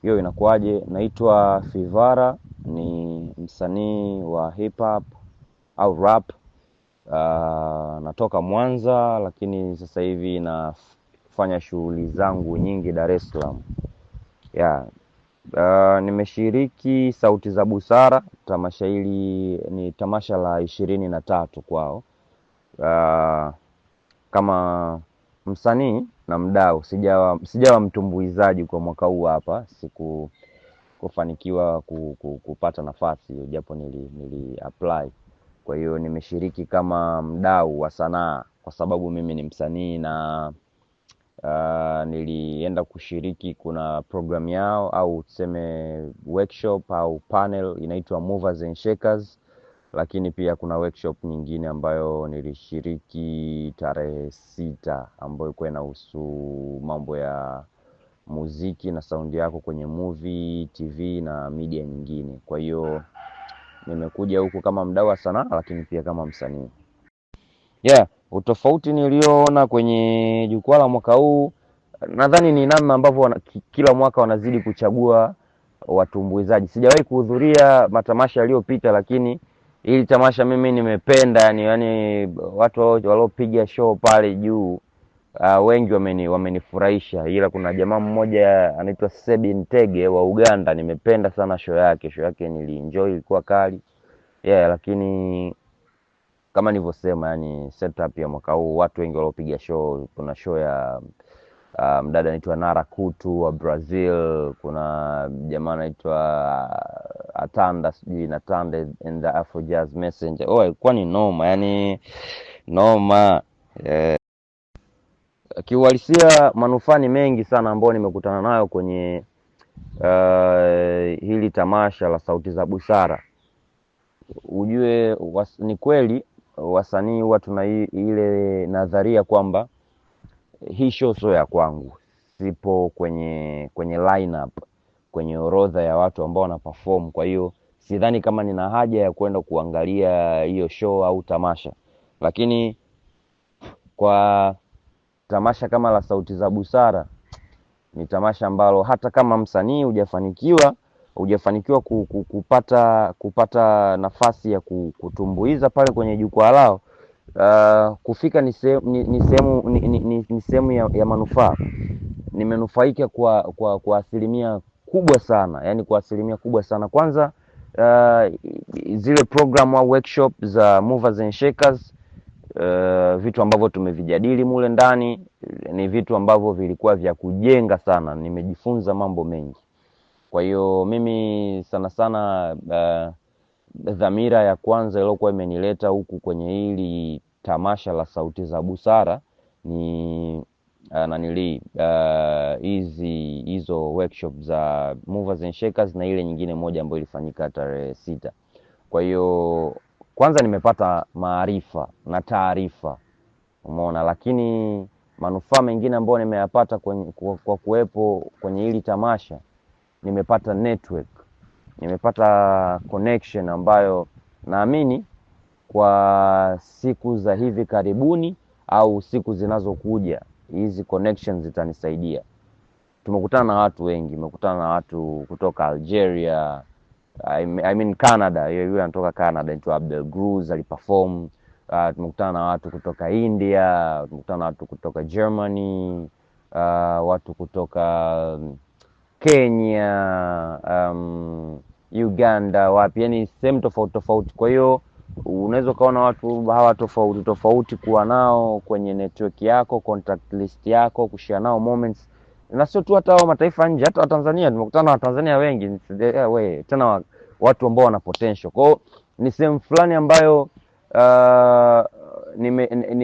Hiyo inakuwaje? Naitwa Fivara, ni msanii wa hip hop au rap. Natoka Mwanza lakini sasa hivi nafanya shughuli zangu nyingi Dar es Salaam. Yeah. Nimeshiriki Sauti za Busara. Tamasha hili ni tamasha la 23 kwao. Ah, Kama msanii na mdau, sijawa mtumbuizaji kwa mwaka huu hapa. Kufanikiwa kupata nafasi hiyo, japo nili apply. Kwa hiyo nimeshiriki kama mdau wa sanaa kwa sababu mimi ni msanii na nilienda kushiriki. Kuna program yao au tuseme workshop au panel inaitwa Movers and Shakers, lakini pia kuna workshop nyingine ambayo nilishiriki tarehe 6 ambayo ilikuwa inahusu mambo ya muziki na saundi yako kwenye movie, TV na media nyingine. Kwa hiyo nimekuja huku kama mdau wa sanaa lakini pia kama msanii. Yeah, utofauti nilioona kwenye jukwaa la mwaka huu nadhani ni namna ambavyo kila mwaka wanazidi kuchagua watumbuizaji. Sijawahi kuhudhuria matamasha yaliyopita, lakini hili tamasha mimi nimependa, yani watu waliopiga show pale juu wengi wamenifurahisha, ila kuna jamaa mmoja anaitwa Sebi Ntege wa Uganda, nimependa sana show yake. Show yake nilienjoy, ilikuwa kali. Yeah, lakini kama nilivyosema, yani setup ya mwaka huu watu wengi waliopiga show, kuna show ya mdada anaitwa Nara Kutu wa Brazil, kuna jamaa anaitwa Atanda, sijui Natande and the Afro Jazz Messenger. Ilikuwa ni noma, yani noma. Kiuhalisia manufaa ni mengi sana ambayo nimekutana nayo kwenye hili tamasha la Sauti za Busara. Ujue ni kweli wasanii huwa tuna ile nadharia kwamba hii show sio ya kwangu, sipo kwenye lineup, kwenye orodha ya watu ambao wana perform. Kwa hiyo sidhani kama nina haja ya kwenda kuangalia hiyo show au tamasha, lakini kwa tamasha kama la Sauti za Busara ni tamasha ambalo hata kama msanii hujafanikiwa kupata nafasi ya kutumbuiza pale kwenye jukwaa lao, kufika ni sehemu ya manufaa. Nimenufaika kwa asilimia kubwa sana, yani kwa asilimia kubwa sana. Kwanza zile program au workshop za Movers and Shakers, vitu ambavyo tumevijadili mule ndani ni vitu ambavyo vilikuwa vya kujenga sana, nimejifunza mambo mengi. Kwa hiyo mimi sana sana dhamira ya kwanza iliyokuwa imenileta huku kwenye hili tamasha la Sauti za Busara ni hizo workshop za Movers and Shakers na ile nyingine moja ambayo ilifanyika tarehe 6. Kwa hiyo kwanza nimepata maarifa na taarifa, umeona, lakini manufaa mengine ambayo nimeyapata kwa kuwepo kwenye hili tamasha, nimepata network, nimepata connection ambayo naamini kwa siku za hivi karibuni au siku zinazokuja hizi connections zitanisaidia. Tumekutana na watu wengi, tumekutana na watu kutoka Algeria, I mean Canada, yeye anatoka Canada, anaitwa Abdel Gruz aliperform. Tumekutana na watu kutoka India, tumekutana na watu kutoka Germany, watu kutoka Kenya, Uganda, wapi, yani sehemu tofauti tofauti. Kwa hiyo unaweza ukaona watu hawa tofauti tofauti kuwa nao kwenye network yako, contact list yako, kushare nao moments. Na sio tu hata mataifa nje, hata Watanzania tumekutana na Watanzania wengi tena watu ambao wana potential. Kwa hiyo ni sehemu fulani ambayo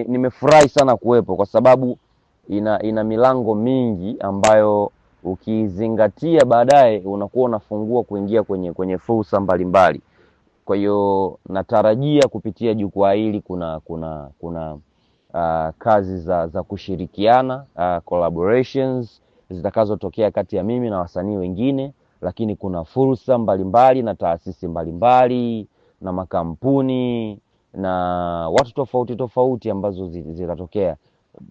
nimefurahi sana kuwepo, kwa sababu ina milango mingi ambayo ukizingatia baadaye unakuwa unafungua kuingia kwenye fursa mbalimbali. Kwa hiyo natarajia kupitia jukwaa hili kuna kazi za kushirikiana, collaborations zitakazotokea kati ya mimi na wasanii wengine, lakini kuna fursa mbalimbali na taasisi mbalimbali na makampuni na watu tofauti tofauti ambazo zitatokea.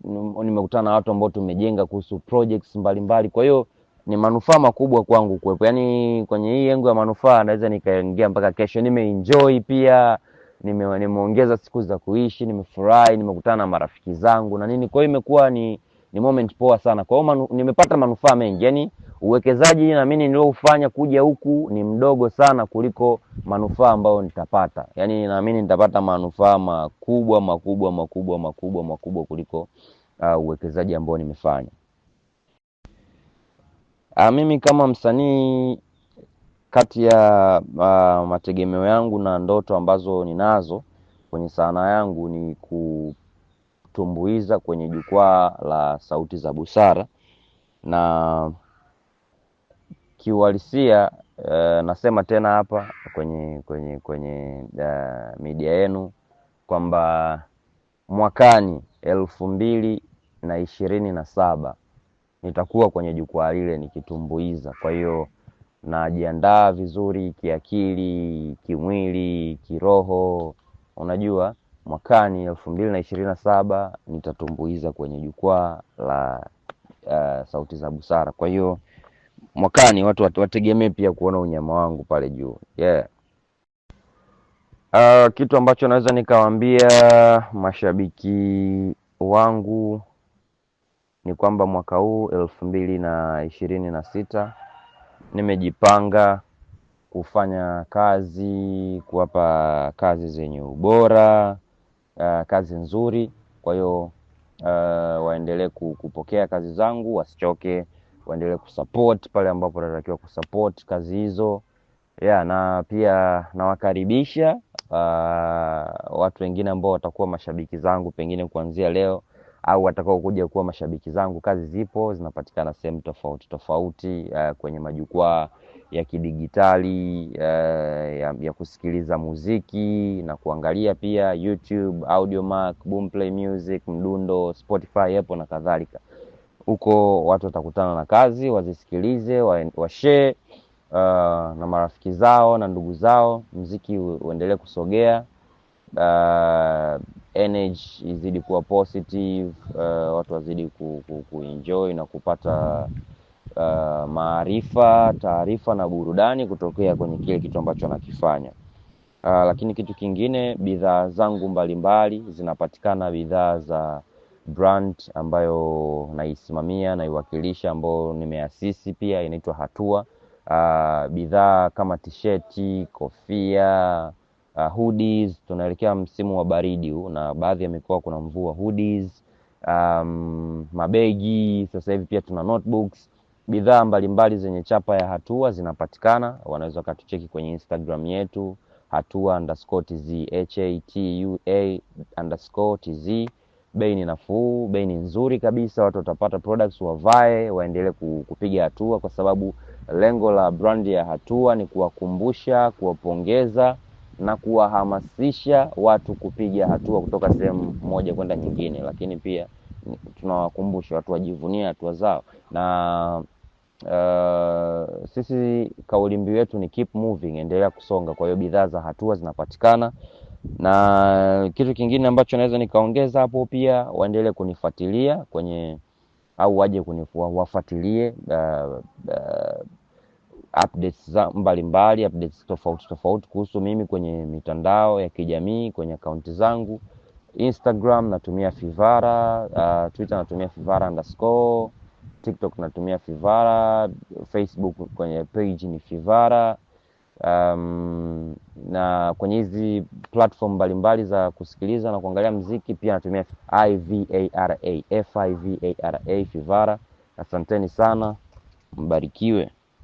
Nimekutana na watu ambao tumejenga kuhusu projects mbalimbali. Kwa hiyo ni manufaa makubwa kwangu kuwepo. Yaani kwenye hii yengo ya manufaa naweza nikaingia mpaka kesho. Nimeenjoy pia, nimeongeza siku za kuishi, nimefurahi, nimekutana na marafiki zangu na nini. Kwa hiyo imekuwa ni moment poa sana. Kwa hiyo nimepata manufaa mengi. Yaani uwekezaji naamini niliofanya kuja huku ni mdogo sana kuliko manufaa ambayo nitapata. Yaani naamini nitapata manufaa makubwa makubwa makubwa makubwa makubwa kuliko uwekezaji ambao nimefanya. Mimi kama msanii, kati ya mategemeo yangu na ndoto ambazo ninazo kwenye sanaa yangu ni kutumbuiza kwenye jukwaa la Sauti za Busara, na kiuhalisia nasema tena hapa kwenye media yenu kwamba mwakani 2027 nitakuwa kwenye jukwaa lile nikitumbuiza. Kwa hiyo najiandaa vizuri kiakili, kimwili, kiroho. Unajua mwakani 2027 nitatumbuiza kwenye jukwaa la Sauti za Busara. Kwa hiyo mwakani watu wategemee pia kuona unyama wangu pale juu. Yeah. Kitu ambacho naweza nikawaambia mashabiki wangu ni kwamba mwaka huu 2026 nimejipanga kufanya kazi, kuwapa kazi zenye ubora, kazi nzuri. Kwa hiyo waendelee kupokea kazi zangu, wasichoke, waendelee kusupport pale ambapo natakiwa kusupport kazi hizo. Yeah, na pia nawakaribisha watu wengine ambao watakuwa mashabiki zangu pengine kuanzia leo, au watakao kuja kuwa mashabiki zangu. Kazi zipo zinapatikana sehemu tofauti tofauti, kwenye majukwaa ya kidigitali, ya kusikiliza muziki na kuangalia pia YouTube, Audiomack, Boomplay Music, Mdundo, Spotify hapo na kadhalika. Huko watu watakutana na kazi, wazisikilize, washare na marafiki zao na ndugu zao, muziki uendelee kusogea, energy izidi kuwa positive, watu wazidi kuenjoy na kupata maarifa, taarifa na burudani kutokea kwenye kile kitu ambacho nakifanya. Lakini kitu kingine, bidhaa zangu mbalimbali zinapatikana, bidhaa za brand ambayo naisimamia, naiwakilisha, ambayo nimeasisi pia, inaitwa Hatua. Bidhaa kama t-shirti, kofia, hoodies. Tunaelekea msimu wa baridi huu na baadhi ya mikoa kuna mvua. Hoodies, mabegi, sasa hivi pia tuna notebooks. Bidhaa mbalimbali zenye chapa ya Hatua zinapatikana. Wanaweza katucheki kwenye Instagram yetu Hatua_TZ, HATUA_TZ. Bei ni nafuu, bei ni nzuri kabisa. Watu watapata products, wavae, waendelee kupiga hatua, kwa sababu lengo la brand ya Hatua ni kuwakumbusha, kuwapongeza na kuwahamasisha watu kupiga hatua kutoka sehemu moja kwenda nyingine. Lakini pia tunawakumbusha watu wajivunie hatua zao, na sisi kauli mbiu yetu ni keep moving, endelea kusonga. Kwa hiyo bidhaa za Hatua zinapatikana. Na kitu kingine ambacho naweza nikaongeza hapo, pia waendelee kunifuatilia kwenye, au waje wafuatilie updates za mbalimbali, updates tofauti kuhusu mimi kwenye mitandao ya kijamii, kwenye akaunti zangu. Instagram natumia Fivara, Twitter natumia Fivara_, TikTok natumia Fivara, Facebook kwenye page ni Fivara. Na kwenye hizi platform mbalimbali za kusikiliza na kuangalia muziki pia natumia Fivara, Fivara. Asanteni sana, mbarikiwe.